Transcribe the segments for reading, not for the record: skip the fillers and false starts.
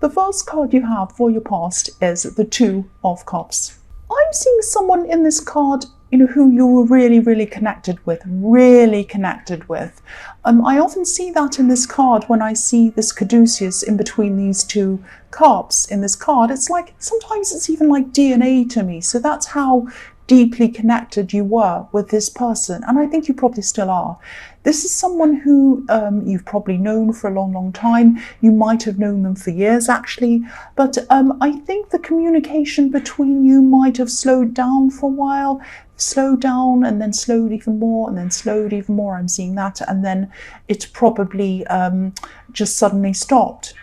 the first card you have for your past is the Two of Cups. I'm seeing someone in this card, who you were really, really connected with, I often see that in this card when I see this caduceus in between these two cups in this card. It's like, sometimes it's even like DNA to me. So that's how deeply connected you were with this person. And I think you probably still are. This is someone who you've probably known for a long, long time. You might have known them for years, actually. But I think the communication between you might have slowed down for a while. Slowed down and then slowed even more and then slowed even more. I'm seeing that. And then it probably just suddenly stopped.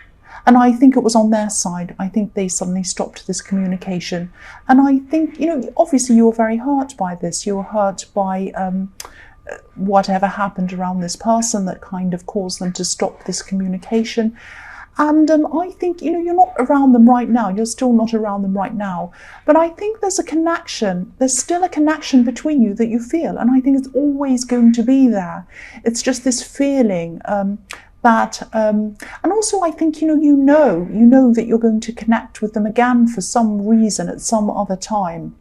And I think it was on their side. I think they suddenly stopped this communication. And I think, obviously you were very hurt by this. You were hurt by whatever happened around this person that kind of caused them to stop this communication. And I think, you're not around them right now. You're still not around them right now. But I think there's a connection. There's still a connection between you that you feel. And I think it's always going to be there. It's just this feeling that, and also I think, you know that you're going to connect with them again for some reason at some other time.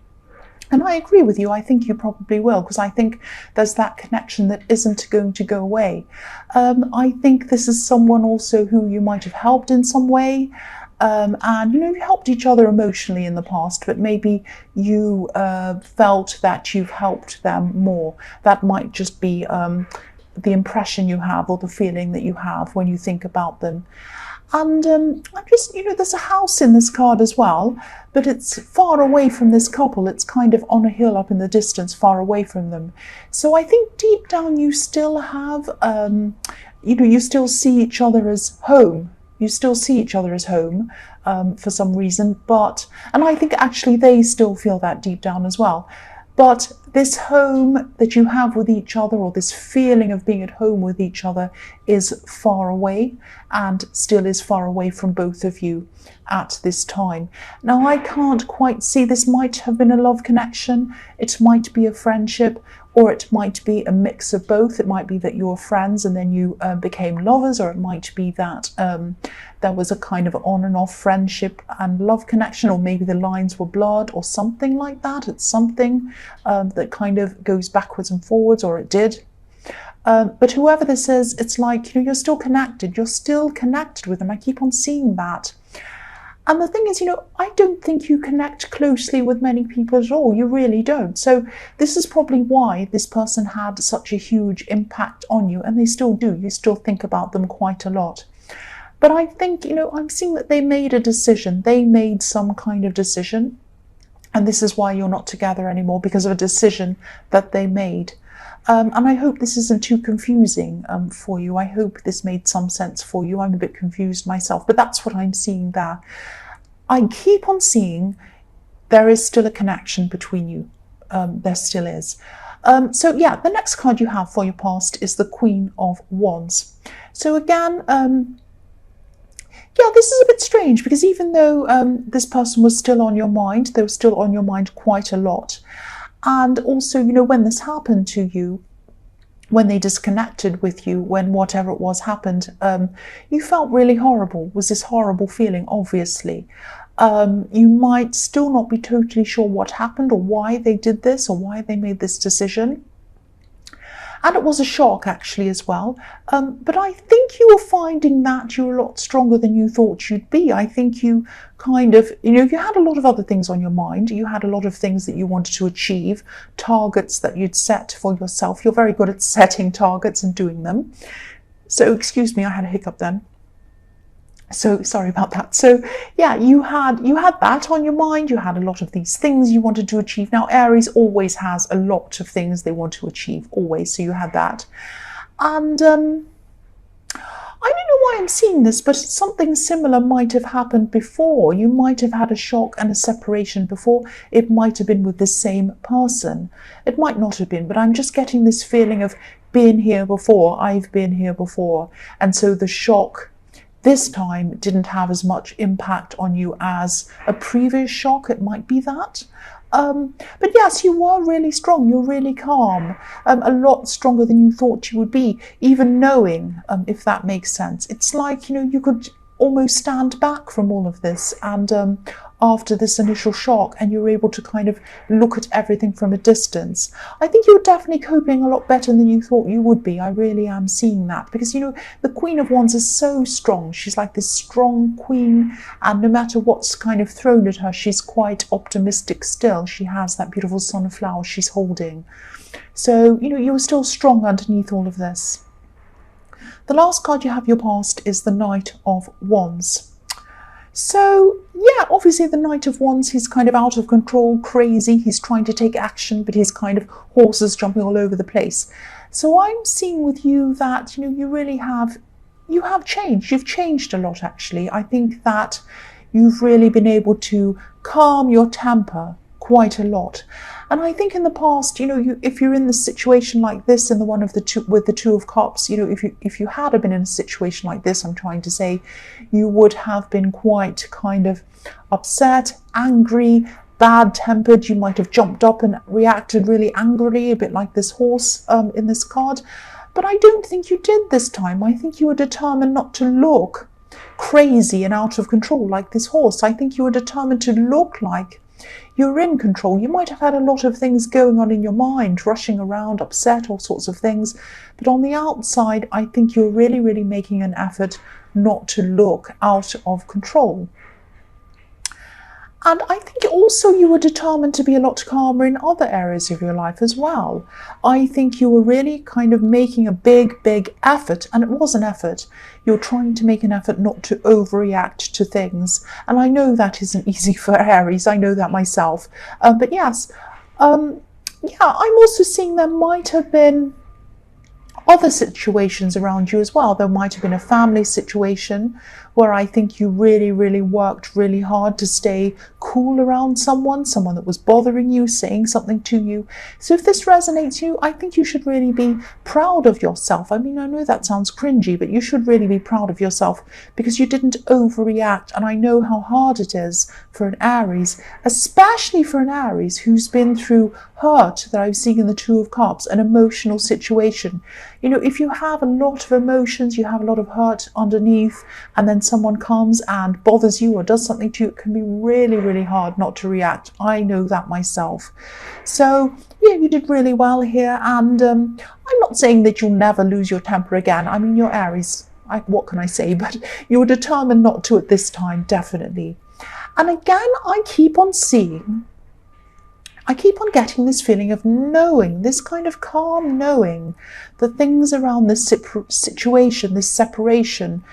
And I agree with you. I think you probably will, because I think there's that connection that isn't going to go away. I think this is someone also who you might have helped in some way. And, you helped each other emotionally in the past, but maybe you felt that you've helped them more. That might just be the impression you have or the feeling that you have when you think about them. And I'm just, there's a house in this card as well, but it's far away from this couple. It's kind of on a hill up in the distance, far away from them. So I think deep down you still have, you still see each other as home. You still see each other as home for some reason. And I think actually they still feel that deep down as well. But this home that you have with each other, or this feeling of being at home with each other, is far away and still is far away from both of you at this time. Now, I can't quite see, this might have been a love connection, it might be a friendship, or it might be a mix of both. It might be that you were friends and then you became lovers, or it might be that there was a kind of on and off friendship and love connection, or maybe the lines were blurred or something like that. It's something that kind of goes backwards and forwards, or it did. But whoever this is, it's like, you're still connected. You're still connected with them. I keep on seeing that. And the thing is, I don't think you connect closely with many people at all. You really don't. So this is probably why this person had such a huge impact on you, and they still do. You still think about them quite a lot. But I think, I'm seeing that they made a decision. They made some kind of decision. And this is why you're not together anymore, because of a decision that they made. And I hope this isn't too confusing for you. I hope this made some sense for you. I'm a bit confused myself, but that's what I'm seeing there. I keep on seeing there is still a connection between you. There still is. So yeah, the next card you have for your past is the Queen of Wands. So again, yeah, this is a bit strange, because even though this person was still on your mind, they were still on your mind quite a lot. And also, when this happened to you, when they disconnected with you, when whatever it was happened, you felt really horrible. It was this horrible feeling, obviously. You might still not be totally sure what happened or why they did this or why they made this decision. And it was a shock, actually, as well. But I think you were finding that you were a lot stronger than you thought you'd be. I think you kind of, you had a lot of other things on your mind. You had a lot of things that you wanted to achieve, targets that you'd set for yourself. You're very good at setting targets and doing them. So, excuse me, I had a hiccup then. So sorry about that. So yeah, you had that on your mind. You had a lot of these things you wanted to achieve. Now, Aries always has a lot of things they want to achieve, always. So you had that. And I don't know why I'm seeing this, but something similar might have happened before. You might have had a shock and a separation before. It might have been with the same person. It might not have been, but I'm just getting this feeling of been here before. I've been here before. And so the shock this time didn't have as much impact on you as a previous shock. It might be that. But yes, you were really strong. You're really calm. A lot stronger than you thought you would be, even knowing, if that makes sense. It's like, you could almost stand back from all of this, and after this initial shock, and you're able to kind of look at everything from a distance. I think you're definitely coping a lot better than you thought you would be. I really am seeing that, because, you know, the Queen of Wands is so strong. She's like this strong queen, and no matter what's kind of thrown at her, she's quite optimistic still. She has that beautiful sunflower she's holding. So, you know, you're still strong underneath all of this. The last card you have your past is the Knight of Wands. So, yeah, obviously the Knight of Wands, he's kind of out of control, crazy. He's trying to take action, but he's kind of horses jumping all over the place. So I'm seeing with you that, you know, you really have, you have changed. You've changed a lot, actually. I think that you've really been able to calm your temper quite a lot. And I think in the past, you know, if you're in the situation like this, in the one of the two with the Two of Cups, you know, if you had been in a situation like this, I'm trying to say, you would have been quite kind of upset, angry, bad-tempered. You might have jumped up and reacted really angrily, a bit like this horse in this card. But I don't think you did this time. I think you were determined not to look crazy and out of control like this horse. I think you were determined to look like you're in control. You might have had a lot of things going on in your mind, rushing around, upset, all sorts of things. But on the outside, I think you're really, really making an effort not to look out of control. And I think also you were determined to be a lot calmer in other areas of your life as well. I think you were really kind of making a big, big effort, and it was an effort. You're trying to make an effort not to overreact to things. And I know that isn't easy for Aries. I know that myself. But yes, yeah, I'm also seeing there might have been other situations around you as well. There might have been a family situation where I think you really, really worked really hard to stay cool around someone that was bothering you, saying something to you. So if this resonates you, I think you should really be proud of yourself. I mean, I know that sounds cringy, but you should really be proud of yourself because you didn't overreact. And I know how hard it is for an Aries, especially for an Aries who's been through hurt that I've seen in the Two of Cups, an emotional situation. You know, if you have a lot of emotions, you have a lot of hurt underneath, and then someone comes and bothers you or does something to you, it can be really, really hard not to react. I know that myself. So, yeah, you did really well here. And I'm not saying that you'll never lose your temper again. I mean, you're Aries. What can I say? But you're determined not to at this time, definitely. And again, I keep on getting this feeling of knowing, this kind of calm knowing, the things around this situation, this separation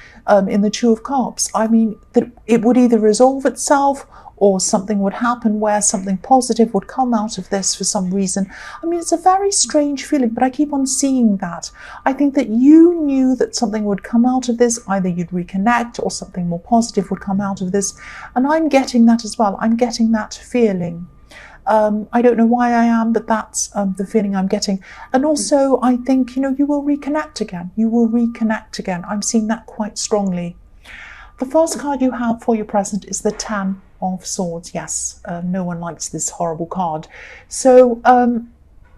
in the Two of Cups. I mean, that it would either resolve itself or something would happen where something positive would come out of this for some reason. I mean, it's a very strange feeling, but I keep on seeing that. I think that you knew that something would come out of this, either you'd reconnect or something more positive would come out of this. And I'm getting that as well. I'm getting that feeling. I don't know why I am, but that's the feeling I'm getting. And also, I think, you know, you will reconnect again. You will reconnect again. I'm seeing that quite strongly. The first card you have for your present is the Ten of Swords. Yes, no one likes this horrible card. So,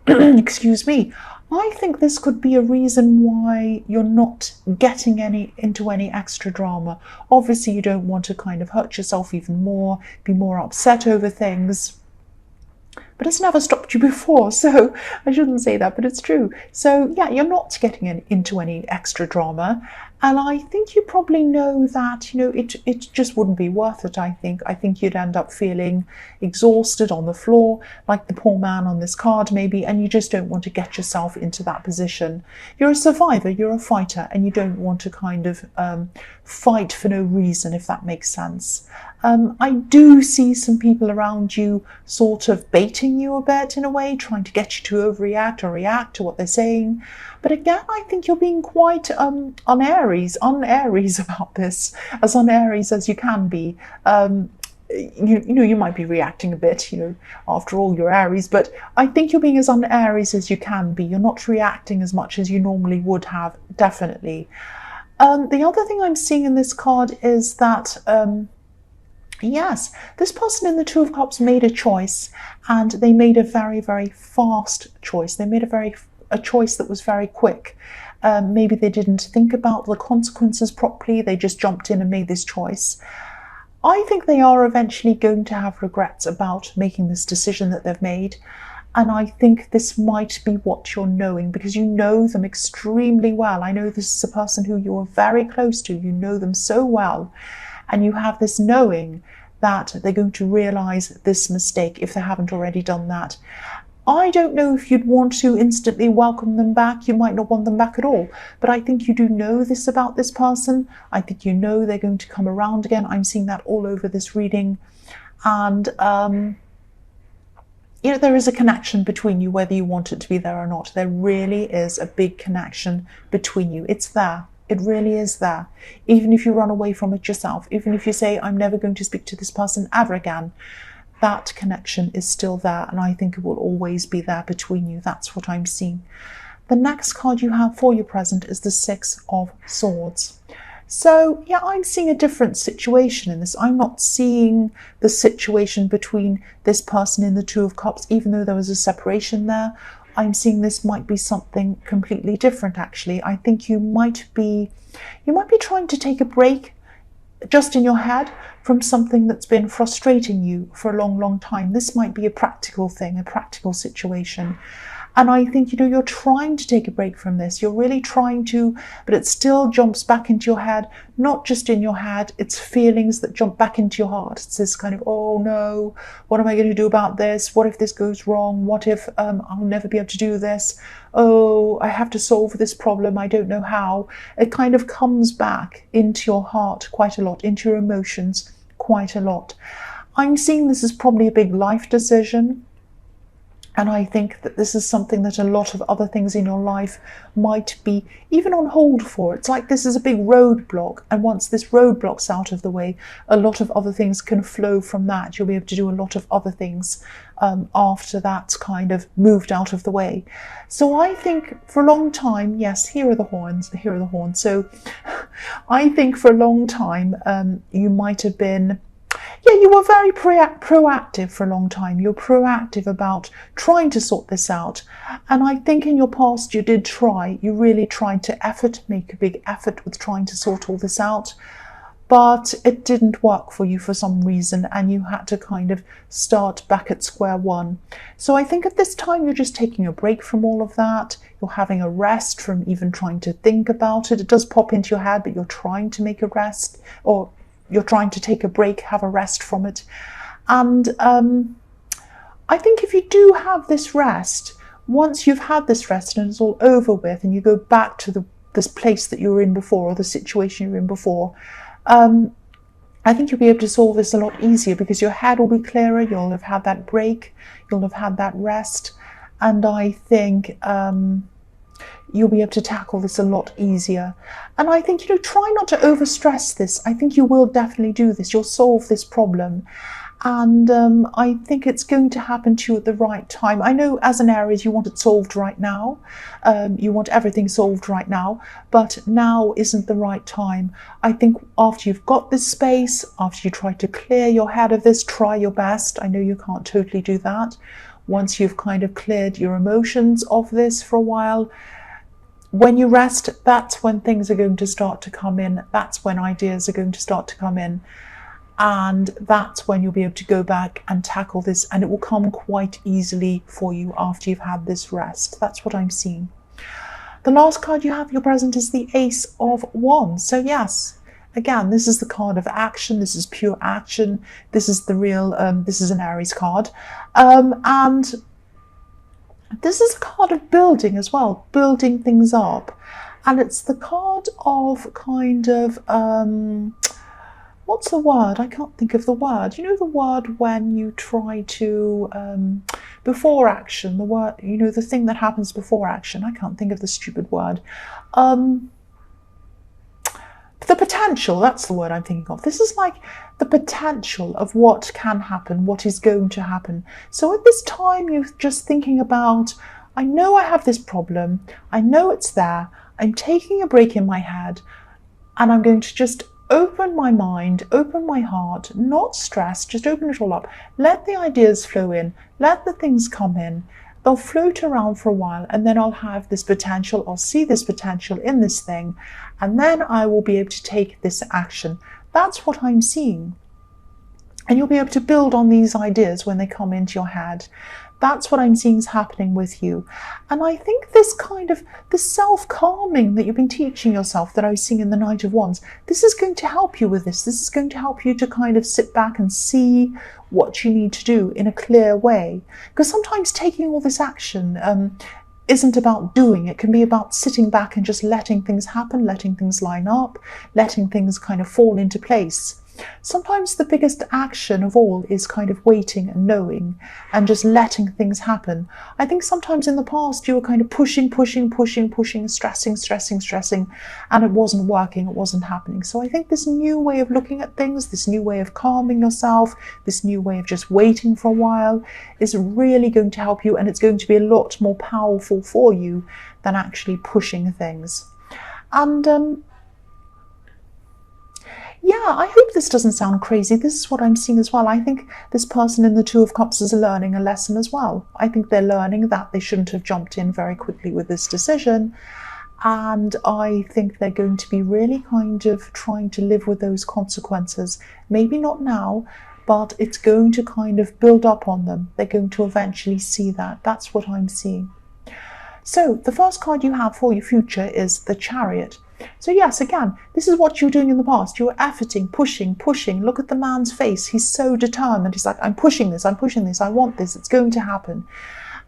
excuse me. I think this could be a reason why you're not getting into any extra drama. Obviously, you don't want to kind of hurt yourself even more, be more upset over things. But it's never stopped you before, so I shouldn't say that, but it's true. So yeah, you're not getting into any extra drama. And I think you probably know that, you know, it just wouldn't be worth it, I think. I think you'd end up feeling exhausted on the floor, like the poor man on this card maybe, and you just don't want to get yourself into that position. You're a survivor, you're a fighter, and you don't want to kind of fight for no reason, if that makes sense. I do see some people around you sort of baiting you a bit in a way, trying to get you to overreact or react to what they're saying. But again, I think you're being quite un-Aries about this, as un-Aries as you can be. You know, you might be reacting a bit, you know, after all, you're Aries, but I think you're being as un-Aries as you can be. You're not reacting as much as you normally would have, definitely. The other thing I'm seeing in this card is that yes, this person in the Two of Cups made a choice, and they made a very, very fast choice. They made a choice that was very quick. Maybe they didn't think about the consequences properly. They just jumped in and made this choice. I think they are eventually going to have regrets about making this decision that they've made. And I think this might be what you're knowing, because you know them extremely well. I know this is a person who you are very close to. You know them so well. And you have this knowing that they're going to realize this mistake if they haven't already done that. I don't know if you'd want to instantly welcome them back. You might not want them back at all. But I think you do know this about this person. I think you know they're going to come around again. I'm seeing that all over this reading. And, you know, there is a connection between you, whether you want it to be there or not. There really is a big connection between you. It's there. It really is there. Even if you run away from it yourself, even if you say, I'm never going to speak to this person ever again, that connection is still there, and I think it will always be there between you. That's what I'm seeing. The next card you have for your present is the Six of Swords. So, yeah, I'm seeing a different situation in this. I'm not seeing the situation between this person in the Two of Cups, even though there was a separation there. I'm seeing this might be something completely different, actually. I think you might be trying to take a break just in your head from something that's been frustrating you for a long, long time. This might be a practical thing, a practical situation. And I think, you know, you're trying to take a break from this. You're really trying to, but it still jumps back into your head. Not just in your head, it's feelings that jump back into your heart. It's this kind of, oh no, what am I going to do about this? What if this goes wrong? What if I'll never be able to do this? Oh, I have to solve this problem. I don't know how. It kind of comes back into your heart quite a lot, into your emotions quite a lot. I'm seeing this as probably a big life decision. And I think that this is something that a lot of other things in your life might be even on hold for. It's like this is a big roadblock. And once this roadblock's out of the way, a lot of other things can flow from that. You'll be able to do a lot of other things after that's kind of moved out of the way. So I think for a long time, yes, here are the horns, here are the horns. So I think for a long time, you might have been, yeah, you were very proactive for a long time. You're proactive about trying to sort this out. And I think in your past you did try. You really tried to make a big effort with trying to sort all this out. But it didn't work for you for some reason, and you had to kind of start back at square one. So I think at this time you're just taking a break from all of that. You're having a rest from even trying to think about it. It does pop into your head, but you're trying to make a rest, or you're trying to take a break, have a rest from it. And I think if you do have this rest, once you've had this rest and it's all over with, and you go back to this place that you were in before, or the situation you were in before, I think you'll be able to solve this a lot easier, because your head will be clearer, you'll have had that break, you'll have had that rest, and I think you'll be able to tackle this a lot easier. And I think, you know, try not to overstress this. I think you will definitely do this. You'll solve this problem. And I think it's going to happen to you at the right time. I know as an Aries, you want it solved right now. You want everything solved right now, but now isn't the right time. I think after you've got this space, after you try to clear your head of this, try your best. I know you can't totally do that. Once you've kind of cleared your emotions of this for a while, when you rest, that's when things are going to start to come in. That's when ideas are going to start to come in. And that's when you'll be able to go back and tackle this, and it will come quite easily for you after you've had this rest. That's what I'm seeing. The last card you have, your present, is the Ace of Wands. So yes, again, this is the card of action. This is pure action. This is the real, this is an Aries card. And this is a card of building as well, building things up. And it's the card of kind of, what's the word? I can't think of the word. You know the word when you try to, before action, the word, you know, the thing that happens before action. I can't think of the stupid word. The potential, that's the word I'm thinking of. This is like the potential of what can happen, what is going to happen. So at this time, you're just thinking about, I know I have this problem. I know it's there. I'm taking a break in my head, and I'm going to just open my mind, open my heart, not stress, just open it all up. Let the ideas flow in. Let the things come in. they'll float around for a while, and then I'll have this potential, I'll see this potential in this thing, and then I will be able to take this action. That's what I'm seeing. And you'll be able to build on these ideas when they come into your head. That's what I'm seeing is happening with you. And I think this kind of, the self-calming that you've been teaching yourself that I was seeing in the Knight of Wands, this is going to help you with this. This is going to help you to kind of sit back and see what you need to do in a clear way. Because sometimes taking all this action isn't about doing. It can be about sitting back and just letting things happen, letting things line up, letting things kind of fall into place. Sometimes the biggest action of all is kind of waiting and knowing and just letting things happen. I think sometimes in the past you were kind of pushing, stressing, and it wasn't working, it wasn't happening. So I think this new way of looking at things, this new way of calming yourself, this new way of just waiting for a while is really going to help you, and it's going to be a lot more powerful for you than actually pushing things. And yeah, I hope this doesn't sound crazy. This is what I'm seeing as well. I think this person in the Two of Cups is learning a lesson as well. I think they're learning that they shouldn't have jumped in very quickly with this decision. And I think they're going to be really kind of trying to live with those consequences. Maybe not now, but it's going to kind of build up on them. They're going to eventually see that. That's what I'm seeing. So the first card you have for your future is the Chariot. So yes, again, this is what you were doing in the past. You were efforting, pushing. Look at the man's face. He's so determined. He's like, I'm pushing this, I want this, it's going to happen.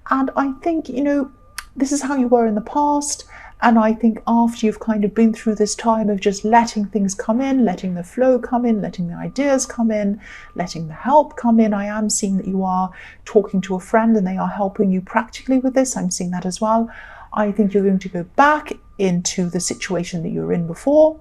And I think, you know, this is how you were in the past. And I think after you've kind of been through this time of just letting things come in, letting the flow come in, letting the ideas come in, letting the help come in, I am seeing that you are talking to a friend and they are helping you practically with this. I'm seeing that as well. I think you're going to go back into the situation that you were in before,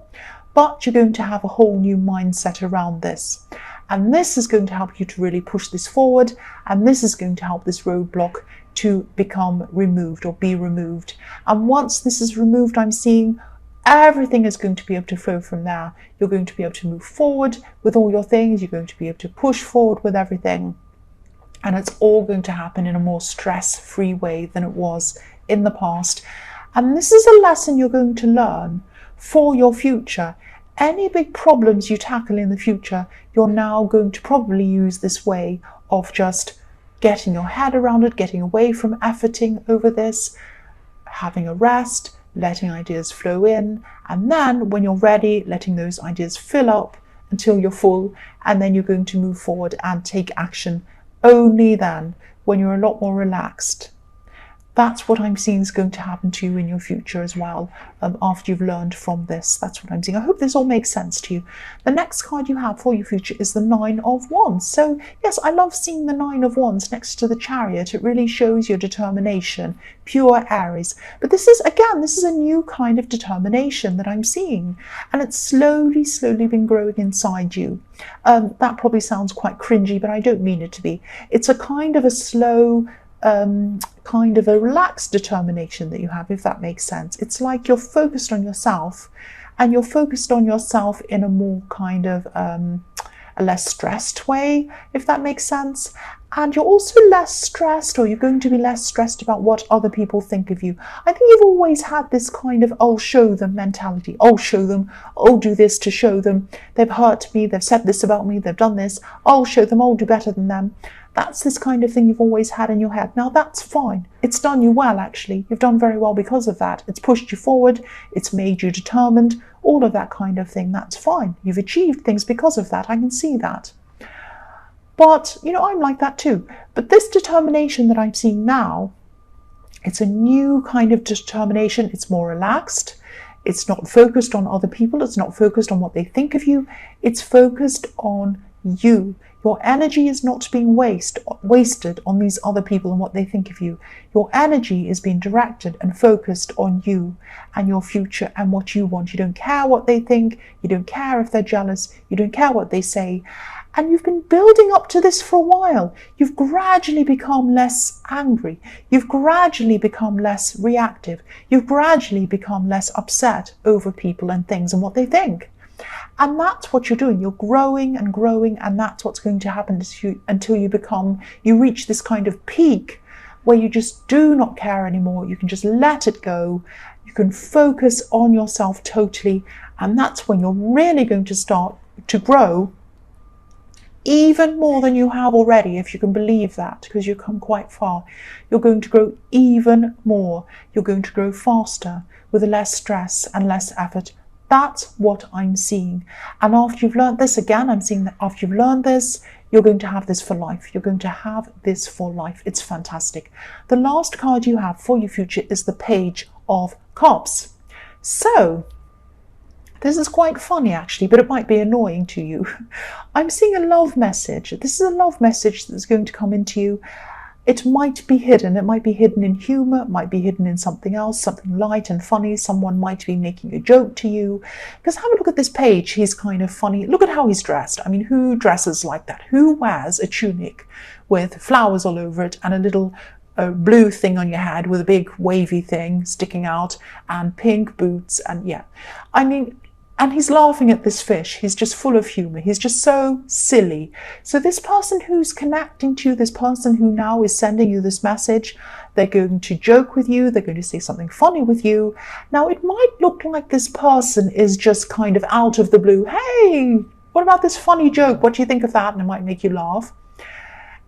but you're going to have a whole new mindset around this. And this is going to help you to really push this forward, and this is going to help this roadblock to become removed or be removed. And once this is removed, I'm seeing everything is going to be able to flow from there. You're going to be able to move forward with all your things. You're going to be able to push forward with everything. And it's all going to happen in a more stress-free way than it was in the past. And this is a lesson you're going to learn for your future. Any big problems you tackle in the future, you're now going to probably use this way of just getting your head around it, getting away from efforting over this, having a rest, letting ideas flow in, and then when you're ready, letting those ideas fill up until you're full, and then you're going to move forward and take action only then, when you're a lot more relaxed. That's what I'm seeing is going to happen to you in your future as well, after you've learned from this. That's what I'm seeing. I hope this all makes sense to you. The next card you have for your future is the Nine of Wands. So yes, I love seeing the Nine of Wands next to the Chariot. It really shows your determination, pure Aries. But this is, again, this is a new kind of determination that I'm seeing. And it's slowly been growing inside you. That probably sounds quite cringy, but I don't mean it to be. It's a kind of a slow, kind of a relaxed determination that you have, if that makes sense. It's like you're focused on yourself, and you're focused on yourself in a more kind of a less stressed way, if that makes sense. And you're also less stressed, or you're going to be less stressed about what other people think of you. I think you've always had this kind of I'll show them mentality. I'll show them, I'll do this to show them. They've hurt me, they've said this about me, they've done this. I'll show them, I'll do better than them. That's this kind of thing you've always had in your head. Now that's fine. It's done you well, actually. You've done very well because of that. It's pushed you forward. It's made you determined. All of that kind of thing. That's fine. You've achieved things because of that. I can see that. But, you know, I'm like that too. But this determination that I'm seeing now, it's a new kind of determination. It's more relaxed. It's not focused on other people. It's not focused on what they think of you. It's focused on you. Your energy is not being wasted on these other people and what they think of you. Your energy is being directed and focused on you and your future and what you want. You don't care what they think. You don't care if they're jealous. You don't care what they say. And you've been building up to this for a while. You've gradually become less angry. You've gradually become less reactive. You've gradually become less upset over people and things and what they think. And that's what you're doing. You're growing and growing, and that's what's going to happen to you until you reach this kind of peak where you just do not care anymore. You can just let it go. You can focus on yourself totally, and that's when you're really going to start to grow even more than you have already, if you can believe that, because you've come quite far. You're going to grow even more. You're going to grow faster with less stress and less effort. That's what I'm seeing. And after you've learned this, again, I'm seeing that after you've learned this, you're going to have this for life. You're going to have this for life. It's fantastic. The last card you have for your future is the Page of Cups. So, this is quite funny actually, but it might be annoying to you. I'm seeing a love message. This is a love message that's going to come into you. It might be hidden. It might be hidden in humor. It might be hidden in something else, something light and funny. Someone might be making a joke to you. Because have a look at this page. He's kind of funny. Look at how he's dressed. I mean, who dresses like that? Who wears a tunic with flowers all over it and a little blue thing on your head with a big wavy thing sticking out and pink boots? And yeah, I mean, and he's laughing at this fish. He's just full of humor. He's just so silly. So this person who's connecting to you, this person who now is sending you this message, they're going to joke with you. They're going to say something funny with you. Now, it might look like this person is just kind of out of the blue. Hey, what about this funny joke? What do you think of that? And it might make you laugh.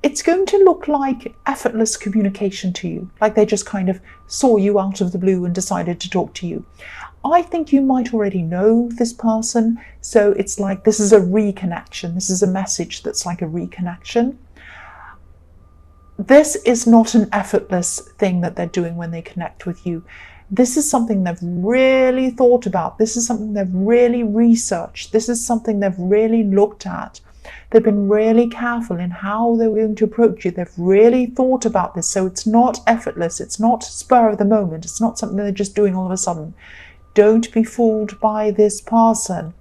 It's going to look like effortless communication to you, like they just kind of saw you out of the blue and decided to talk to you. I think you might already know this person, so it's like this is a reconnection. This is a message that's like a reconnection. This is not an effortless thing that they're doing when they connect with you. This is something they've really thought about. This is something they've really researched. This is something they've really looked at. They've been really careful in how they're going to approach you. They've really thought about this. So it's not effortless. It's not spur of the moment. It's not something they're just doing all of a sudden. Don't be fooled by this person.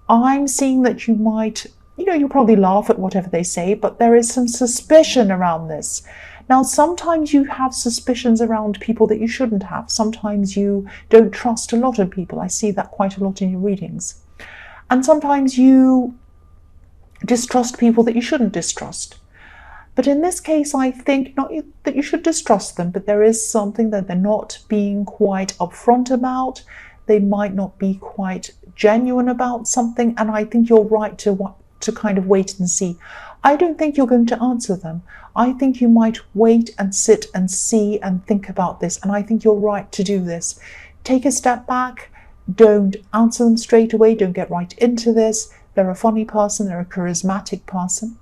I'm seeing that you might, you'll probably laugh at whatever they say, but there is some suspicion around this. Now, sometimes you have suspicions around people that you shouldn't have. Sometimes you don't trust a lot of people. I see that quite a lot in your readings. And sometimes you distrust people that you shouldn't distrust. But in this case, I think not that you should distrust them, but there is something that they're not being quite upfront about. They might not be quite genuine about something, and I think you're right to kind of wait and see. I don't think you're going to answer them. I think you might wait and sit and see and think about this, and I think you're right to do this. Take a step back. Don't answer them straight away. Don't get right into this. They're a funny person. They're a charismatic person.